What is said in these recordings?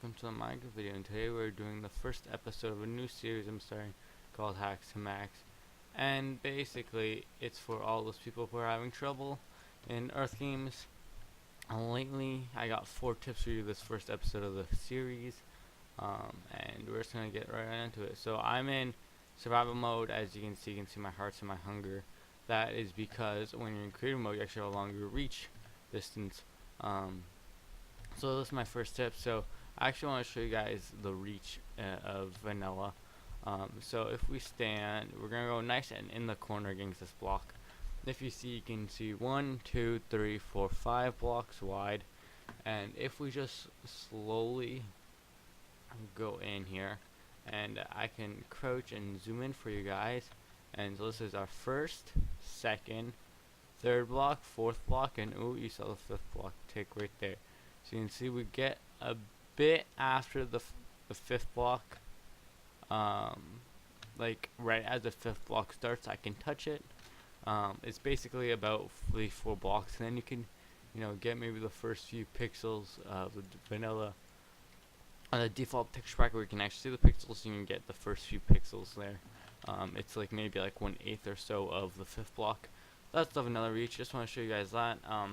welcome to the Minecraft video, and today we're doing the first episode of a new series I'm starting called Hax2Max. And basically it's for all those people who are having trouble in Earth games. Lately I got 4 tips for you this first episode of the series, and we're just gonna get right into it. So I'm in survival mode. As you can see my hearts and my hunger. That is because when you're in creative mode you actually have a longer reach distance. So this is my first tip. So I actually want to show you guys the reach of vanilla. So if we stand, we're gonna go nice and in the corner against this block. If you see, you can see 1, 2, 3, 4, 5 blocks wide. And if we just slowly go in here, and I can crouch and zoom in for you guys. And so this is our first, second, third block, fourth block, and ooh, you saw the fifth block tick right there. So you can see we get a bit after the fifth block, like right as the fifth block starts, I can touch it. It's basically about 4 blocks, and then you can, get maybe the first few pixels of the vanilla. On the default texture pack, where you can actually see the pixels, you can get the first few pixels there. It's like maybe like 1/8 or so of the fifth block. That's the vanilla reach. Just want to show you guys that. I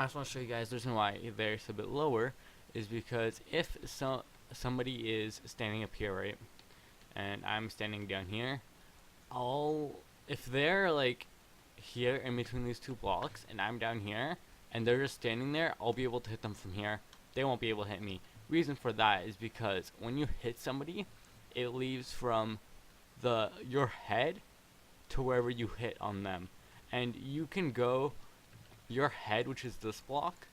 just want to show you guys the reason why there's a bit lower is because if somebody is standing up here, right, and I'm standing down here, if they're like here in between these 2 blocks and I'm down here and they're just standing there, I'll be able to hit them from here. They won't be able to hit me. Reason for that is because when you hit somebody, it leaves from your head to wherever you hit on them, and you can go your head, which is this block,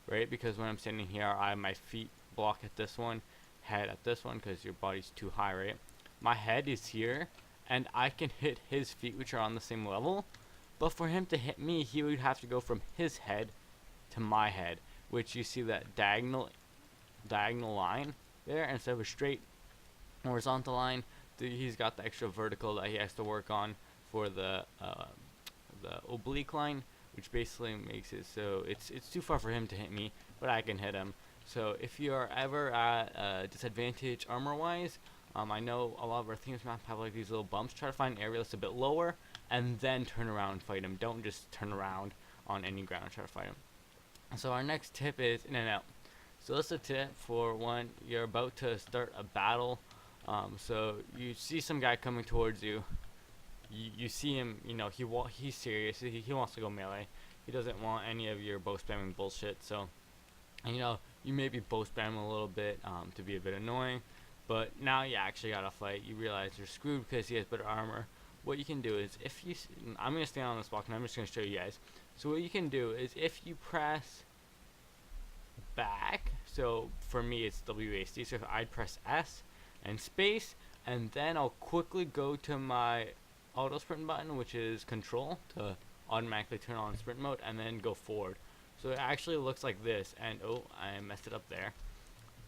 right? Because when I'm standing here, I have my feet block at this one, head at this one, because your body's too high, right? My head is here, and I can hit his feet, which are on the same level. But for him to hit me, he would have to go from his head to my head, which you see that diagonal line there instead of a straight horizontal line. He's got the extra vertical that he has to work on for the oblique line, which basically makes it so it's too far for him to hit me, but I can hit him. So if you are ever at a disadvantage armor-wise, I know a lot of our themes map have like these little bumps. Try to find an area that's a bit lower, and then turn around and fight him. Don't just turn around on any ground and try to fight him. So our next tip is in and out. So this is a tip for when you're about to start a battle. So you see some guy coming towards you. You see him, he's serious. He wants to go melee. He doesn't want any of your bow spamming bullshit. So, you maybe bow spam a little bit to be a bit annoying. But now you actually gotta fight. You realize you're screwed because he has better armor. What you can do is I'm gonna stand on this block and I'm just gonna show you guys. So what you can do is if you press back, so for me it's WASD. So if I'd press S and space, and then I'll quickly go to my auto sprint button, which is control, to automatically turn on sprint mode and then go forward. So it actually looks like this, and oh, I messed it up there.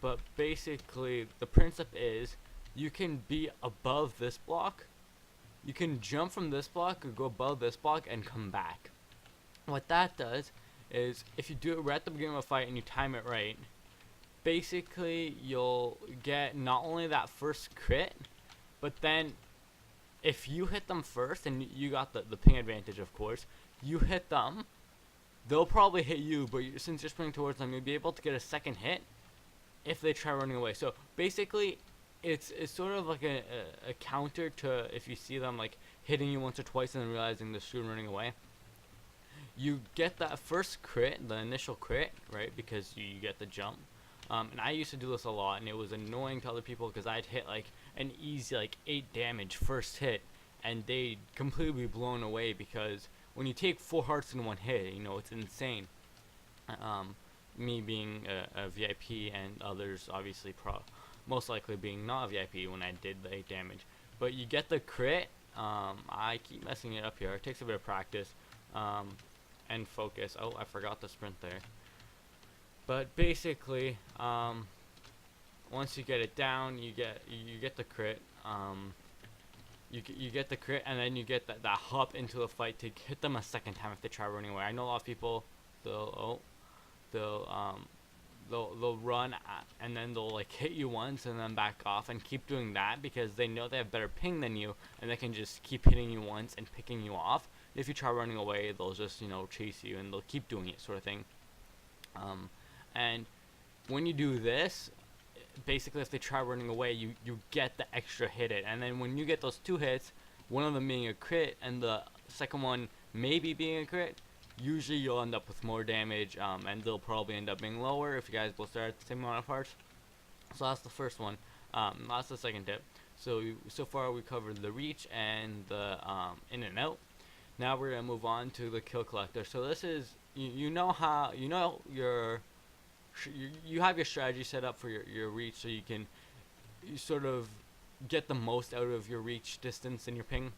But basically the principle is you can be above this block, you can jump from this block or go above this block and come back. What that does is if you do it right at the beginning of a fight and you time it right, basically you'll get not only that first crit, but then if you hit them first, and you got the ping advantage, of course, you hit them, they'll probably hit you, but since you're sprinting towards them, you'll be able to get a second hit if they try running away. So basically it's sort of like a counter to if you see them like hitting you once or twice and then realizing they're screwed running away. You get that first crit, the initial crit, right, because you get the jump. And I used to do this a lot, and it was annoying to other people because I'd hit like an easy like 8 damage first hit, and they'd completely be blown away because when you take 4 hearts in one hit, it's insane. Me being a VIP and others obviously most likely being not VIP when I did the 8 damage. But you get the crit. I keep messing it up here. It takes a bit of practice and focus. Oh, I forgot the sprint there. But basically, once you get it down, you get the crit. You get the crit, and then you get that hop into the fight to hit them a second time if they try running away. I know a lot of people they'll they'll run and then they'll like hit you once and then back off and keep doing that because they know they have better ping than you, and they can just keep hitting you once and picking you off. If you try running away, they'll just chase you and they'll keep doing it, sort of thing. And when you do this, basically if they try running away, you get the extra hit it, and then when you get those 2 hits, one of them being a crit and the second one maybe being a crit, usually you'll end up with more damage, and they'll probably end up being lower if you guys both start at the same amount of hearts. So that's the first one. That's the second tip. So far we covered the reach and the in and out. Now we're gonna move on to the kill collector. So this is you know how you have your strategy set up for your reach, so you sort of get the most out of your reach distance and your ping.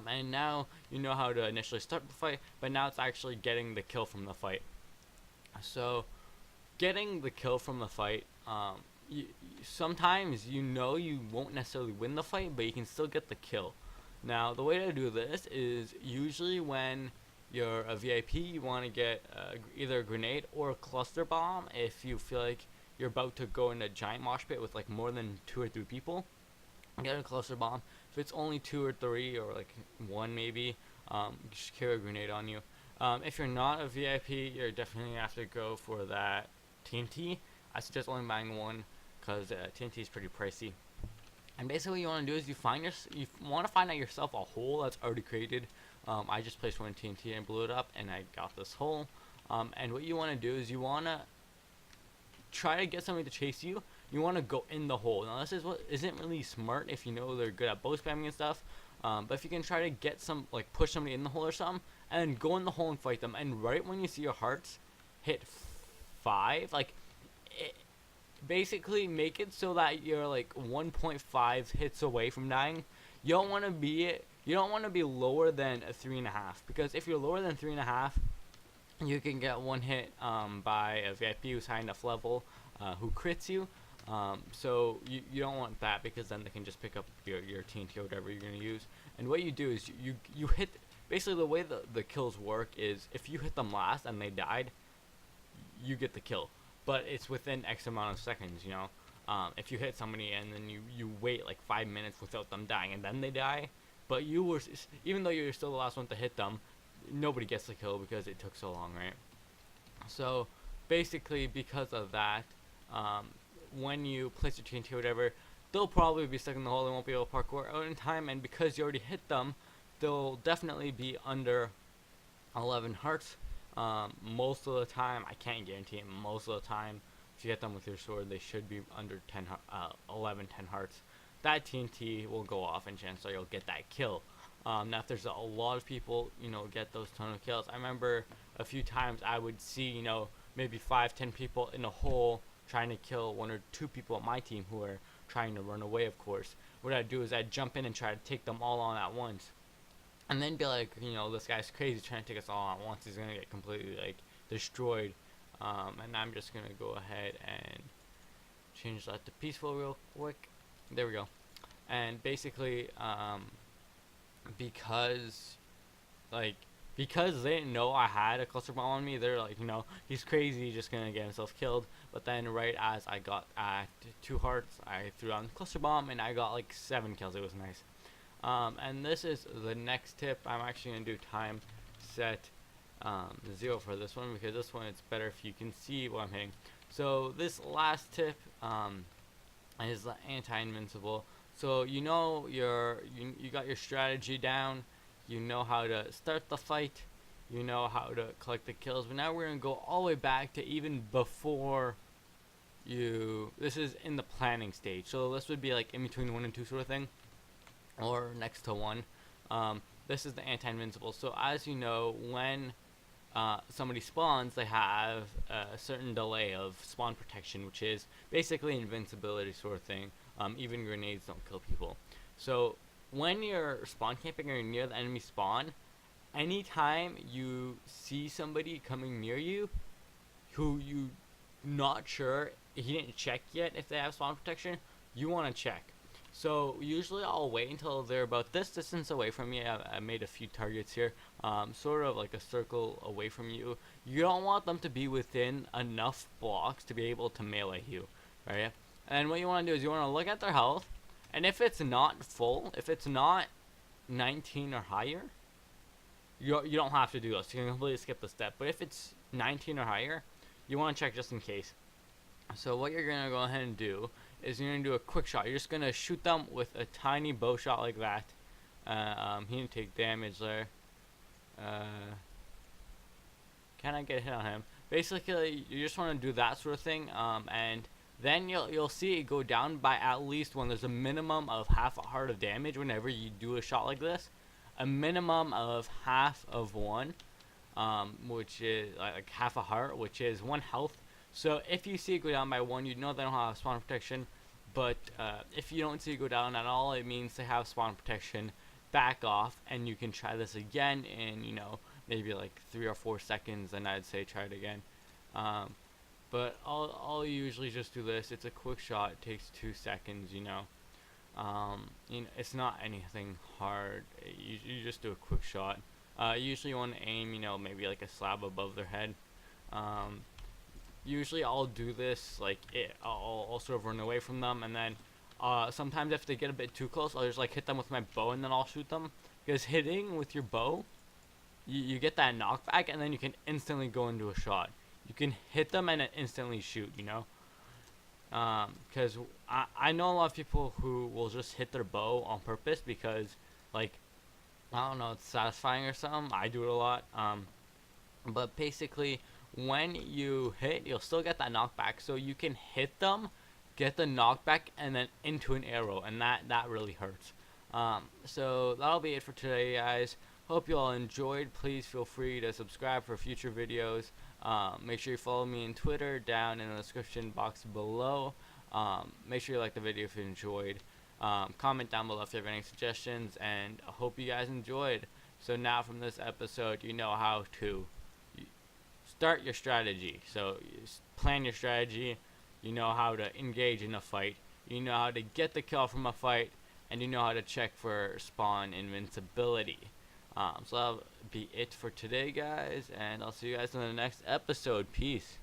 And now you know how to initially start the fight, but now it's actually getting the kill from the fight. So getting the kill from the fight, sometimes you won't necessarily win the fight, but you can still get the kill. Now the way to do this is usually when you're a VIP, you want to get either a grenade or a cluster bomb if you feel like you're about to go in a giant mosh pit with like more than 2 or 3 people. Get a cluster bomb. If it's only 2 or 3 or like 1 maybe, just carry a grenade on you. If you're not a VIP, you're definitely gonna have to go for that TNT. I suggest only buying 1 because TNT is pretty pricey. And basically what you want to do is you want to find out yourself a hole that's already created. I just placed 1 TNT and blew it up and I got this hole. And what you want to do is you want to try to get somebody to chase you. You want to go in the hole. Now this is what isn't really smart if you know they're good at bow spamming and stuff. But if you can try to get push somebody in the hole or something, and then go in the hole and fight them, and right when you see your hearts hit 5, basically make it so that you're like 1.5 hits away from dying. You don't want to be lower than a 3.5, because if you're lower than 3.5, you can get 1 hit by a VIP who's high enough level who crits you. So you don't want that, because then they can just pick up your TNT or whatever you're going to use. And what you do is you hit, basically the way the kills work is if you hit them last and they died, you get the kill. But it's within X amount of seconds, if you hit somebody and then you wait like 5 minutes without them dying and then they die, but even though you're still the last one to hit them, nobody gets the kill because it took so long, right? So basically because of that, when you place your TNT or whatever, they'll probably be stuck in the hole. They won't be able to parkour out in time, and because you already hit them, they'll definitely be under 11 hearts. Most of the time, I can't guarantee it, most of the time, if you hit them with your sword, they should be under 10 hearts. That TNT will go off, and chances are you'll get that kill. Now, if there's a lot of people, get those ton of kills. I remember a few times I would see, maybe 5-10 people in a hole trying to kill 1 or 2 people on my team who are trying to run away, of course. What I'd do is I'd jump in and try to take them all on at once. And then be like, this guy's crazy trying to take us all at once. He's going to get completely, destroyed. And I'm just going to go ahead and change that to peaceful real quick. There we go. And basically, because they didn't know I had a cluster bomb on me, they're like, he's crazy, he's just going to get himself killed. But then right as I got at 2 hearts, I threw on the cluster bomb, and I got like 7 kills. It was nice. And this is the next tip. I'm actually going to do time set 0 for this one, because this one it's better if you can see what I'm hitting. So this last tip is the anti-invincible. So you got your strategy down. You know how to start the fight. You know how to collect the kills. But now we're going to go all the way back to even before this is in the planning stage. So this would be like in between 1 and 2 sort of thing, or next to 1. This is the anti-invincible. So as you know, when somebody spawns, they have a certain delay of spawn protection, which is basically invincibility sort of thing. Even grenades don't kill people. So when you're spawn camping or near the enemy spawn, anytime you see somebody coming near you who you not sure, he didn't check yet if they have spawn protection, you want to check. So usually I'll wait until they're about this distance away from me. I made a few targets here, sort of like a circle away from you. You don't want them to be within enough blocks to be able to melee you, right? And what you want to do is you want to look at their health, and if it's not full, if it's not 19 or higher, you don't have to do this. You can completely skip the step. But if it's 19 or higher, you want to check just in case. So what you're gonna go ahead and do is you're gonna do a quick shot. You're just gonna shoot them with a tiny bow shot like that. He didn't take damage there. Can I get a hit on him? Basically, you just want to do that sort of thing. And then you'll see it go down by at least one. There's a minimum of half a heart of damage whenever you do a shot like this. A minimum of half of one, which is like half a heart, which is 1 health. So if you see it go down by 1, you know they don't have spawn protection. But if you don't see it go down at all, it means they have spawn protection. Back off, and you can try this again in, you know, maybe like 3 or 4 seconds, and I'd say try it again. But I'll usually just do this. It's a quick shot. It takes 2 seconds, you know. It's not anything hard. You just do a quick shot. Usually you want to aim, you know, maybe like a slab above their head. Usually I'll do this like I'll sort of run away from them, and then sometimes if they get a bit too close, I'll just like hit them with my bow and then I'll shoot them. Because hitting with your bow, you get that knockback, and then you can instantly go into a shot. You can hit them and then instantly shoot, you know. Because I know a lot of people who will just hit their bow on purpose because, like, I don't know, it's satisfying or something. I do it a lot. But basically, when you hit, you'll still get that knockback. So you can hit them, get the knockback, and then into an arrow, and that really hurts. So that'll be it for today, guys. Hope you all enjoyed. Please feel free to subscribe for future videos. Make sure you follow me on Twitter down in the description box below. Make sure you like the video if you enjoyed. Comment down below if you have any suggestions, and I hope you guys enjoyed. So now from this episode, you know how to start your strategy. So you plan your strategy. You know how to engage in a fight. You know how to get the kill from a fight, and you know how to check for spawn invincibility. So that'll be it for today, guys, and I'll see you guys in the next episode. Peace.